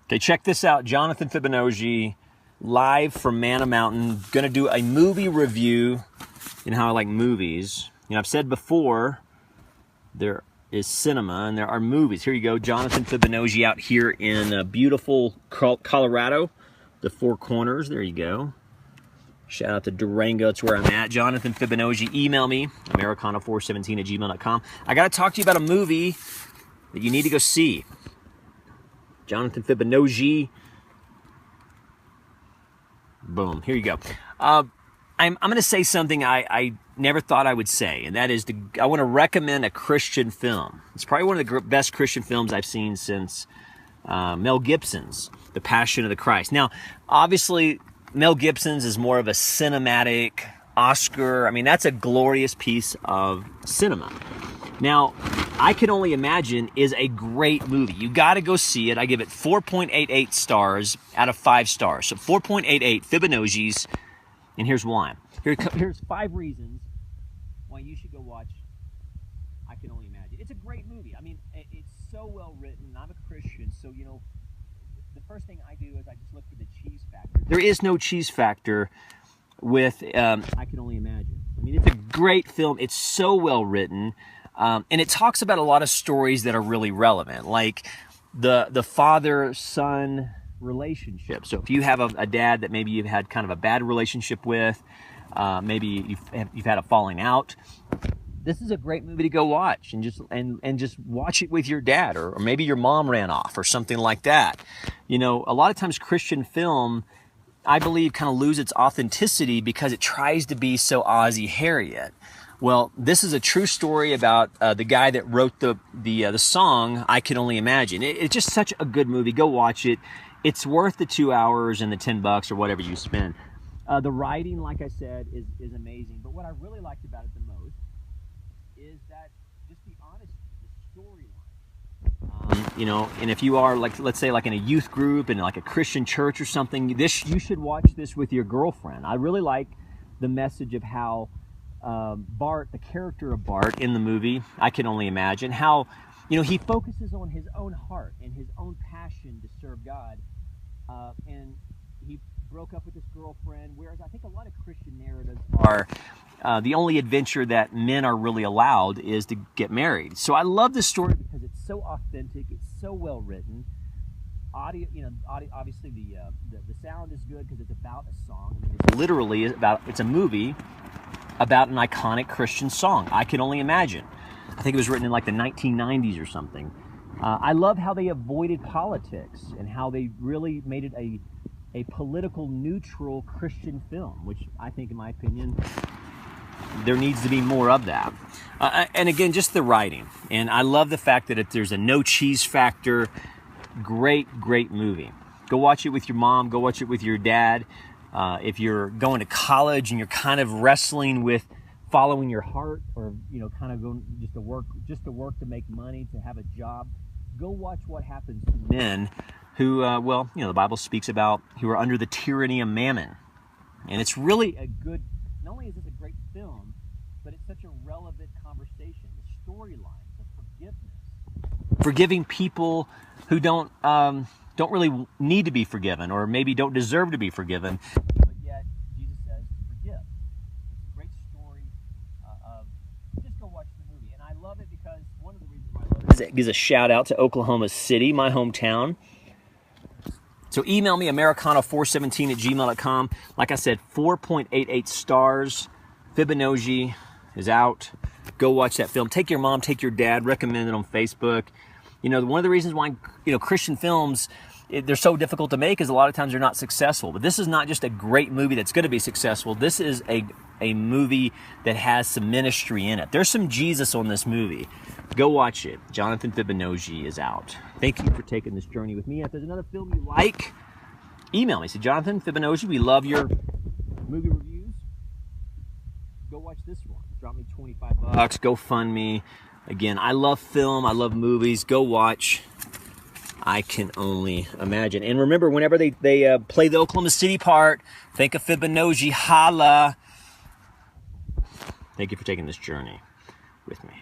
Okay, check this out. Jonathan Fibonojji, live from Manna Mountain. Going to do a movie review. You know how I like movies. You know, I've said before, there is cinema and there are movies. Here you go, Jonathan Fibonojji out here in beautiful Colorado. The Four Corners, there you go. Shout out to Durango, that's where I'm at. Jonathan Fibonojji, email me, americana417@gmail.com. I got to talk to you about a movie that you need to go see. Jonathan Fibonojji. Boom, here you go. I'm going to say something I never thought I would say, and that is I want to recommend a Christian film. It's probably one of the best Christian films I've seen since Mel Gibson's The Passion of the Christ. Now, obviously, Mel Gibson's is more of a cinematic Oscar. I mean, that's a glorious piece of cinema. Now, I Can Only Imagine is a great movie. You got to go see it. I give it 4.88 stars out of 5 stars. So 4.88 Fibonojji's, and here's why. Here's 5 reasons why you should go watch I Can Only Imagine. It's a great movie. I mean, it's so well written. I'm a Christian, so, you know, the first thing I do is I just look for the cheese factor. There is no cheese factor with I Can Only Imagine. I mean, it's a great film. It's so well written. And it talks about a lot of stories that are really relevant, like the father-son relationship. So if you have a dad that maybe you've had kind of a bad relationship with, maybe you've had a falling out, this is a great movie to go watch and just watch it with your dad, or maybe your mom ran off or something like that. You know, a lot of times Christian film, I believe, kind of lose its authenticity because it tries to be so Ozzie Harriet. Well, this is a true story about the guy that wrote the song I Can Only Imagine. It's just such a good movie. Go watch it. It's worth the 2 hours and the $10 or whatever you spend. The writing, like I said, is amazing. But what I really liked about it the most is that, just the honesty, the storyline. You know, and if you are, like, let's say, like in a youth group in like a Christian church or something, you should watch this with your girlfriend. I really like the message of how Bart, the character of Bart in the movie, I Can Only Imagine, how, you know, he focuses on his own heart and his own passion to serve God, and he broke up with his girlfriend, whereas I think a lot of Christian narratives are the only adventure that men are really allowed is to get married. So I love this story because it's so authentic, it's so well written. Obviously the sound is good because it's about a song. I mean, it's literally it's a movie about an iconic Christian song, I Can Only Imagine. I think it was written in like the 1990s or something. I love how they avoided politics and how they really made it a political neutral Christian film, which I think, in my opinion, there needs to be more of that. And again, just the writing. And I love the fact that there's a no cheese factor. Great movie. Go watch it with your mom. Go watch it with your dad. If you're going to college and you're kind of wrestling with following your heart, or, you know, kind of going just to work to make money, to have a job, go watch what happens to men who, well, you know, the Bible speaks about, who are under the tyranny of mammon. And it's really a good, not only is this a great film, but it's such a relevant conversation. The storyline, the forgiveness, forgiving people who don't really need to be forgiven, or maybe don't deserve to be forgiven, but yet Jesus says to forgive. It's a great story just go watch the movie. And I love it because one of the reasons why I love it is it gives a shout out to Oklahoma City, my hometown. So email me, americana417@gmail.com. Like I said, 4.88 stars. Fibonojji is out. Go watch that film. Take your mom, take your dad, recommend it on Facebook. You know, one of the reasons why, you know, Christian films, they're so difficult to make is a lot of times they're not successful. But this is not just a great movie that's going to be successful. This is a movie that has some ministry in it. There's some Jesus on this movie. Go watch it. Jonathan Fibonojji is out. Thank you for taking this journey with me. If there's another film you like, email me. Say, Jonathan Fibonojji, we love your movie reviews. Go watch this one. Drop me $25. Go fund me. Again, I love film. I love movies. Go watch I Can Only Imagine. And remember, whenever they play the Oklahoma City part, think of Fibonojji. Holla. Thank you for taking this journey with me.